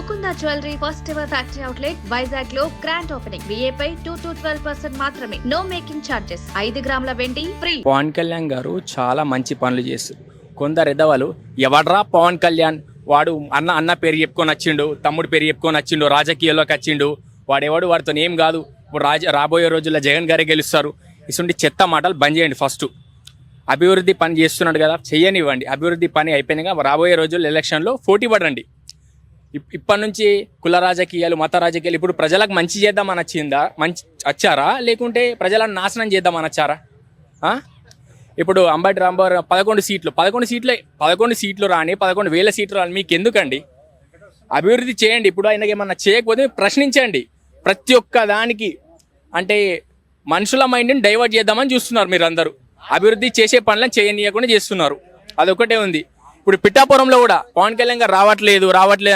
Mukunda jewellery first ever factory outlet Vizag లో grand opening. విఏపై 2 to 12% మాత్రమే. No making charges. 5 గ్రాముల వెండి ఫ్రీ. పవన్ కళ్యాణ్ గారు చాలా మంచి పనులు చేస్తారు. కొందరు ఎదవలు ఎవడ్రా పవన్ కళ్యాణ్, వాడు అన్న పేరు చెప్పుకొని వచ్చిండు, తమ్ముడు పేరు చెప్పుకొని వచ్చిండు, రాజకీయాల్లోకి వచ్చిండు, వాడెవడు, వాడితో ఏం కాదు, ఇప్పుడు రాబోయే రోజుల్లో జగన్ గారే గెలుస్తారు. ఇటువంటి చెత్త మాటలు బంద్ చేయండి. ఫస్ట్ అభివృద్ధి పని చేస్తున్నాడు కదా, చెయ్యనివ్వండి. అభివృద్ధి పని అయిపోయినాక రాబోయే రోజుల్లో ఎలక్షన్లో పోటీ పడండి. ఇప్పటి నుంచి కుల రాజకీయాలు, మత రాజకీయాలు, ఇప్పుడు ప్రజలకు మంచి చేద్దామని వచ్చారా, లేకుంటే ప్రజలను నాశనం చేద్దామని వచ్చారా? ఇప్పుడు అంబటి రాంబాబు 11 సీట్లు రాని 11,000 సీట్లు రాని మీకు ఎందుకండి? అభివృద్ధి చేయండి. ఇప్పుడు ఆయనకి ఏమన్నా చేయకపోతే ప్రశ్నించండి. ప్రతి ఒక్క దానికి అంటే మనుషుల మైండ్ని డైవర్ట్ చేద్దామని చూస్తున్నారు మీరు అందరూ. అభివృద్ధి చేసే పనులను చేయనీయకుండా చేస్తున్నారు. అదొకటే ఉంది. ఇప్పుడు పిఠాపురంలో కూడా పవన్ కళ్యాణ్ గారు రావట్లేదు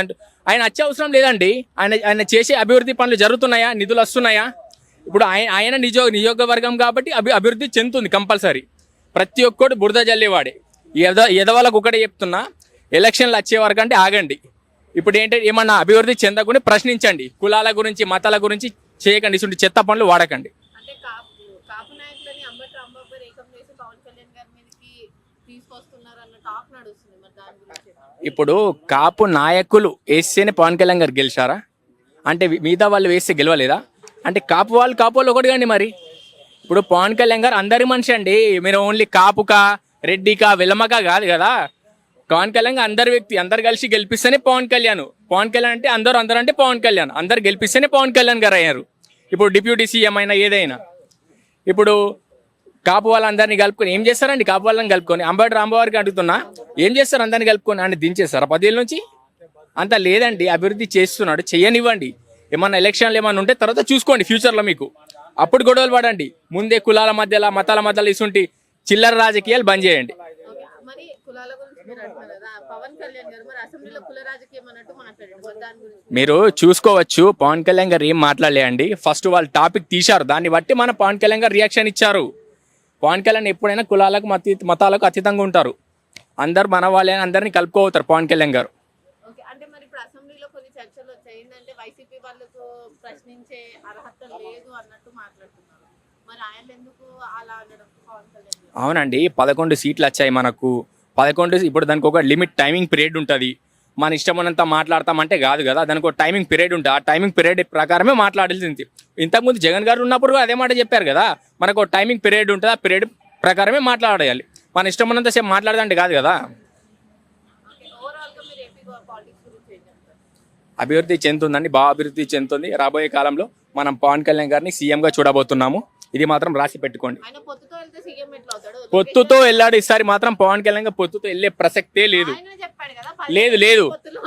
అంటూ ఆయన వచ్చే అవసరం లేదండి. ఆయన చేసే అభివృద్ధి పనులు జరుగుతున్నాయా, నిధులు వస్తున్నాయా? ఇప్పుడు ఆయన నియోజకవర్గం కాబట్టి అభివృద్ధి చెందుతుంది కంపల్సరీ. ప్రతి ఒక్కడు బురద జల్లేవాడే. ఎదవాళ్ళకు ఒకటే చెప్తున్నా, ఎలక్షన్లు వచ్చే వరకు అంటే ఆగండి. ఇప్పుడు ఏంటంటే ఏమన్నా అభివృద్ధి చెందకుండా ప్రశ్నించండి. కులాల గురించి, మతాల గురించి చేయకండి. ఇటువంటి చెత్త పనులు వాడకండి. ఇప్పుడు కాపు నాయకులు వేస్తేనే పవన్ కళ్యాణ్ గారు గెలిచారా? అంటే మిగతా వాళ్ళు వేస్తే గెలవలేదా? అంటే కాపు వాళ్ళు ఒకటి కండి. మరి ఇప్పుడు పవన్ కళ్యాణ్ గారు అందరి మనిషి అండి. మీరు ఓన్లీ కాపుకా, రెడ్డికా, వెలమకా కాదు కదా. పవన్ కళ్యాణ్ అందరి వ్యక్తి, అందరు కలిసి గెలిపిస్తేనే పవన్ కళ్యాణ్ అంటే అందరూ అంటే పవన్ కళ్యాణ్, అందరు గెలిపిస్తేనే పవన్ కళ్యాణ్ గారు అయ్యారు. ఇప్పుడు డిప్యూటీ సీఎం అయినా ఏదైనా. ఇప్పుడు కాపు వాళ్ళందరినీ కలుపుకొని ఏం చేస్తారండి? కాపు వాళ్ళని కలుపుకొని అంబటి రాంబాబు గారికి అడుగుతున్నా, ఏం చేస్తారు? అందరినీ కలుపుకొని అని దించేస్తారా 10 ఏళ్ళ నుంచి? అంత లేదండి. అభివృద్ధి చేస్తున్నాడు, చెయ్యనివ్వండి. ఏమన్నా ఎలక్షన్లు ఏమన్నా ఉంటే తర్వాత చూసుకోండి ఫ్యూచర్లో మీకు. అప్పుడు గొడవలు పడండి. ముందే కులాల మధ్యలో, మతాల మధ్యలో ఇసుంటి చిల్లర రాజకీయాలు బంద్ చేయండి. మీరు చూసుకోవచ్చు పవన్ కళ్యాణ్ గారు ఏం మాట్లాడలేండి. ఫస్ట్ వాళ్ళు టాపిక్ తీశారు, దాన్ని బట్టి మన పవన్ కళ్యాణ్ గారు రియాక్షన్ ఇచ్చారు. పవన్ కళ్యాణ్ ఎప్పుడైనా కులాలకు మతాలకు అతీతంగా ఉంటారు. అందరు మన వాళ్ళని అందరినీ కలుపుకోవుతారు పవన్ కళ్యాణ్ గారు. అవునండి, 11 సీట్లు వచ్చాయి మనకు. 11 ఇప్పుడు దానికి ఒక లిమిట్ టైమింగ్ పీరియడ్ ఉంటుంది. మన ఇష్టమన్నంత మాట్లాడతామంటే కాదు కదా, దానికి ఒక టైమింగ్ పీరియడ్ ఉంటుంది. ఆ టైమింగ్ పీరియడ్ ప్రకారమే మాట్లాడాల్సింది. ఇంతకుముందు జగన్ గారు ఉన్నప్పుడు అదే మాట చెప్పారు కదా, మనకు ఒక టైమింగ్ పీరియడ్ ఉంటుంది. ఆ పీరియడ్ ప్రకారమే మాట్లాడాలి. మన ఇష్టమన్నంత సేపు మాట్లాడదంటే కాదు కదా. అభివృద్ధి చెందుతుందండి, బాగా అభివృద్ధి చెందుతుంది. రాబోయే కాలంలో మనం పవన్ కళ్యాణ్ గారిని సీఎంగా చూడబోతున్నాము. ఇది మాత్రం రాసి పెట్టుకోండి. పొత్తుతో వెళ్ళాడు ఈసారి మాత్రం పవన్ కళ్యాణ్ గారు. పొత్తుతో వెళ్ళే ప్రసక్తే లేదు.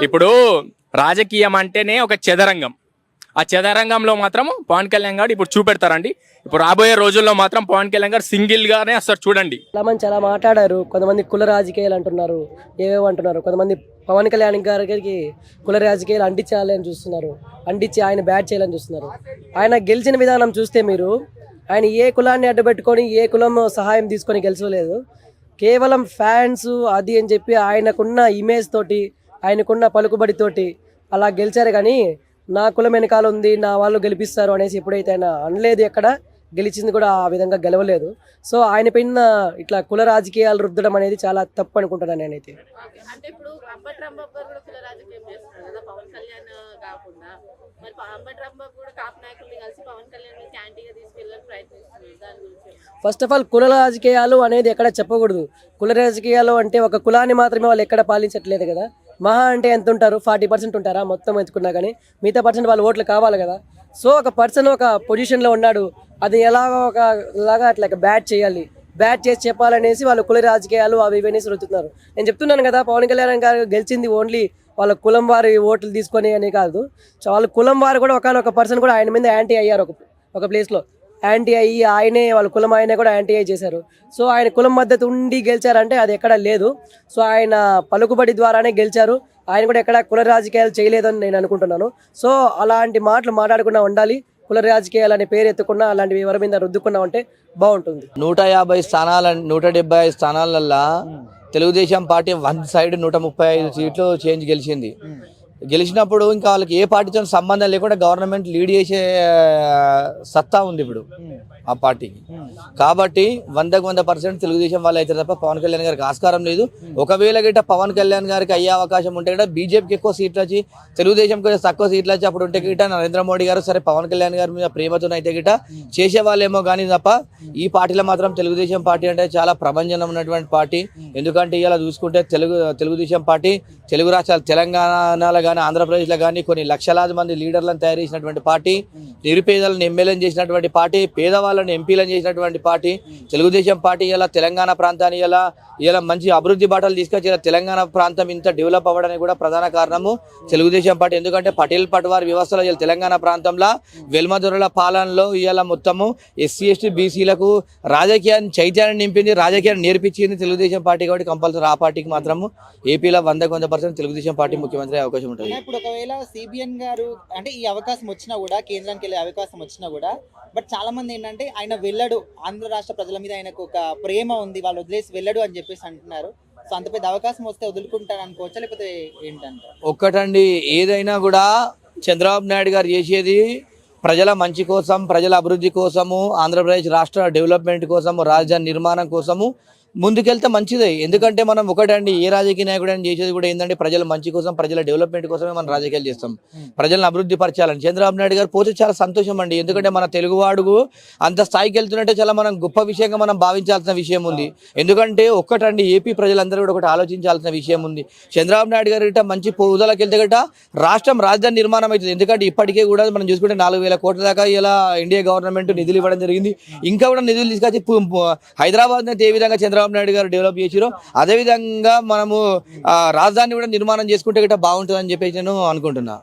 ఇప్పుడు రాజకీయం అంటేనే ఒక చదరంగం. ఆ చదరంగంలో మాత్రం పవన్ కళ్యాణ్ గారు ఇప్పుడు చూపెడతారండి. ఇప్పుడు రాబోయే రోజుల్లో మాత్రం పవన్ కళ్యాణ్ గారు సింగిల్ గానే వస్తారు చూడండి. చాలా మాట్లాడారు. కొంతమంది కుల రాజకీయాలు అంటున్నారు, ఏవేవో అంటున్నారు. కొంతమంది పవన్ కళ్యాణ్ గారికి కుల రాజకీయాలు అంటించాలని చూస్తున్నారు, అంటించి ఆయన బ్యాట్ చేయాలని చూస్తున్నారు. ఆయన గెలిచిన విధానం చూస్తే మీరు, ఆయన ఏ కులాన్ని అడ్డుపెట్టుకొని ఏ కులం సహాయం తీసుకొని గెలిచలేదు. కేవలం ఫ్యాన్స్ అది అని చెప్పి ఆయనకున్న ఇమేజ్ తోటి, ఆయనకున్న పలుకుబడితోటి అలా గెలిచారు. కానీ నా కులం వెనకాల ఉంది, నా వాళ్ళు గెలిపిస్తారు అనేసి ఎప్పుడైతే ఆయన అనలేదు, ఎక్కడ గెలిచింది కూడా ఆ విధంగా గెలవలేదు. సో ఆయన పైన ఇట్లా కుల రాజకీయాలు రుద్దడం అనేది చాలా తప్పు అనుకుంటున్నాను నేనైతే. ఫస్ట్ ఆఫ్ ఆల్ కుల రాజకీయాలు అనేది ఎక్కడ చెప్పకూడదు. కుల రాజకీయాలు అంటే ఒక కులాన్ని మాత్రమే వాళ్ళు ఎక్కడ పాలించట్లేదు కదా. మహా అంటే ఎంత ఉంటారు? 40% ఉంటారా మొత్తం ఎత్తుకున్నా కానీ? మిగతా పర్సెంట్ వాళ్ళ ఓట్లు కావాలి కదా. సో ఒక పర్సన్ ఒక పొజిషన్లో ఉన్నాడు, అది ఎలాగో ఒకలాగా అట్లా బ్యాట్ చేయాలి, బ్యాట్ చేసి చెప్పాలనేసి వాళ్ళు కుల రాజకీయాలు అవి ఇవన్నీ రుద్దుతున్నారు. నేను చెప్తున్నాను కదా, పవన్ కళ్యాణ్ గారు గెలిచింది ఓన్లీ వాళ్ళ కులం వారి ఓట్లు తీసుకొని అని కాదు. సో వాళ్ళ కులం వారు కూడా ఒకనొక పర్సన్ కూడా ఆయన మీద యాంటీ అయ్యారు. ఒక ప్లేస్లో యాంటీ అయ్యి ఆయనే వాళ్ళ కులం ఆయనే కూడా యాంటీ అయ్యి చేశారు. సో ఆయన కులం మద్దతు ఉండి గెలిచారంటే అది ఎక్కడ లేదు. సో ఆయన పలుకుబడి ద్వారానే గెలిచారు. ఆయన కూడా ఎక్కడ కుల రాజకీయాలు చేయలేదని నేను అనుకుంటున్నాను. సో అలాంటి మాటలు మాట్లాడకుండా ఉండాలి. కుల రాజకీయాలు అనే పేరు ఎత్తుకున్నా అలాంటివి ఎవరి మీద రుద్దుకున్నా ఉంటే బాగుంటుంది. 150 స్థానాల 175 స్థానాలల్లో తెలుగుదేశం పార్టీ వన్ సైడ్ 135 సీట్లు చేంజ్ గెలిచింది. గెలిచినప్పుడు ఇంకా వాళ్ళకి ఏ పార్టీతో సంబంధం లేకుండా గవర్నమెంట్ లీడ్ చేసే సత్తా ఉంది ఇప్పుడు ఆ పార్టీకి. కాబట్టి 100% తెలుగుదేశం వాళ్ళు అయితే తప్ప పవన్ కళ్యాణ్ గారికి ఆస్కారం లేదు. ఒకవేళ గిట్ట పవన్ కళ్యాణ్ గారికి అయ్యే అవకాశం ఉంటే గిట్ట బీజేపీకి ఎక్కువ సీట్లు వచ్చి తెలుగుదేశం కొంచెం తక్కువ సీట్లు వచ్చి అప్పుడు ఉంటే గిట్ట నరేంద్ర మోడీ గారు సరే పవన్ కళ్యాణ్ గారి మీద ప్రేమతో అయితే గిట్ట చేసేవాళ్ళేమో కానీ తప్ప ఈ పార్టీలో మాత్రం తెలుగుదేశం పార్టీ అంటే చాలా ప్రభంజనం ఉన్నటువంటి పార్టీ. ఎందుకంటే ఇలా చూసుకుంటే తెలుగుదేశం పార్టీ తెలుగు రాష్ట్రాలు తెలంగాణలో కానీ ఆంధ్రప్రదేశ్లో కానీ కొన్ని లక్షలాది మంది లీడర్లను తయారు చేసినటువంటి పార్టీ, నిరుపేదలను ఎమ్మెల్యేలను చేసినటువంటి పార్టీ, పేదవాళ్ళని ఎంపీలను చేసినటువంటి పార్టీ తెలుగుదేశం పార్టీ. ఇలా తెలంగాణ ప్రాంతాన్ని ఇలా మంచి అభివృద్ధి బాటలు తీసుకొచ్చి ఇలా తెలంగాణ ప్రాంతం ఇంత డెవలప్ అవ్వడానికి కూడా ప్రధాన కారణము తెలుగుదేశం పార్టీ. ఎందుకంటే పటేల్ పట్వార్ వ్యవస్థలో ఇలా తెలంగాణ ప్రాంతంలో వెల్మదొరల పాలనలో ఇలా మొత్తము ఎస్సీ ఎస్టీ బీసీలకు రాజకీయాన్ని చైతన్యం నింపింది, రాజకీయాన్ని నేర్పించింది తెలుగుదేశం పార్టీ. కాబట్టి కంపల్సరీ ఆ పార్టీకి మాత్రము ఏపీలో 100% తెలుగుదేశం పార్టీ ముఖ్యమంత్రి అవకాశం ఉంటుంది. ఇప్పుడు ఒకవేళ సిబిఎన్ గారు అంటే ఈ అవకాశం వచ్చినా కూడా, కేంద్రానికి వెళ్ళే అవకాశం వచ్చినా కూడా, బట్ చాలా మంది ఏంటంటే ఆయన వెళ్ళడు, ఆంధ్ర రాష్ట్ర ప్రజల మీద ఆయనకు ఒక ప్రేమ ఉంది, వాళ్ళు వదిలేసి వెళ్ళడు అని చెప్పేసి అంటున్నారు. సో అంత పెద్ద అవకాశం వస్తే వదులుకుంటాను అనుకోవచ్చా, లేకపోతే ఏంటంటే? ఒక్కటండి, ఏదైనా కూడా చంద్రబాబు నాయుడు గారు చేసేది ప్రజల మంచి కోసం, ప్రజల అభివృద్ధి కోసము, ఆంధ్రప్రదేశ్ రాష్ట్ర డెవలప్మెంట్ కోసము, రాజధాని నిర్మాణం కోసము ముందుకెళ్తే మంచిదే. ఎందుకంటే మనం ఒకటండి, ఏ రాజకీయ నాయకుడు అని చేసేది కూడా ఏంటంటే ప్రజల మంచి కోసం, ప్రజల డెవలప్మెంట్ కోసమే మనం రాజకీయాలు చేస్తాం, ప్రజలను అభివృద్ధి పరచాలని. చంద్రబాబు నాయుడు గారు పోతే చాలా సంతోషం అండి. ఎందుకంటే మన తెలుగువాడు అంత స్థాయికి వెళ్తున్నట్టే చాలా మనం గొప్ప విషయంగా మనం భావించాల్సిన విషయం ఉంది. ఎందుకంటే ఒక్కటండి, ఏపీ ప్రజలందరూ కూడా ఒకటి ఆలోచించాల్సిన విషయం ఉంది. చంద్రబాబు నాయుడు గారు గిట్ట మంచి పోదలకి వెళ్తే గట్ట రాష్ట్రం రాజధాని నిర్మాణం అవుతుంది. ఎందుకంటే ఇప్పటికే కూడా మనం చూసుకుంటే 4,000 కోట్ల దాకా ఇలా ఇండియా గవర్నమెంట్ నిధులు ఇవ్వడం జరిగింది. ఇంకా కూడా నిధులు తీసుకొచ్చి హైదరాబాద్ అయితే ఏ విధంగా చంద్రబాబు నాయుడు గారు డెవలప్ చేసిరో అదే విధంగా మనము రాజధాని కూడా నిర్మాణం చేసుకుంటే గిట్ట బాగుంటుందని చెప్పేసి నేను అనుకుంటున్నా.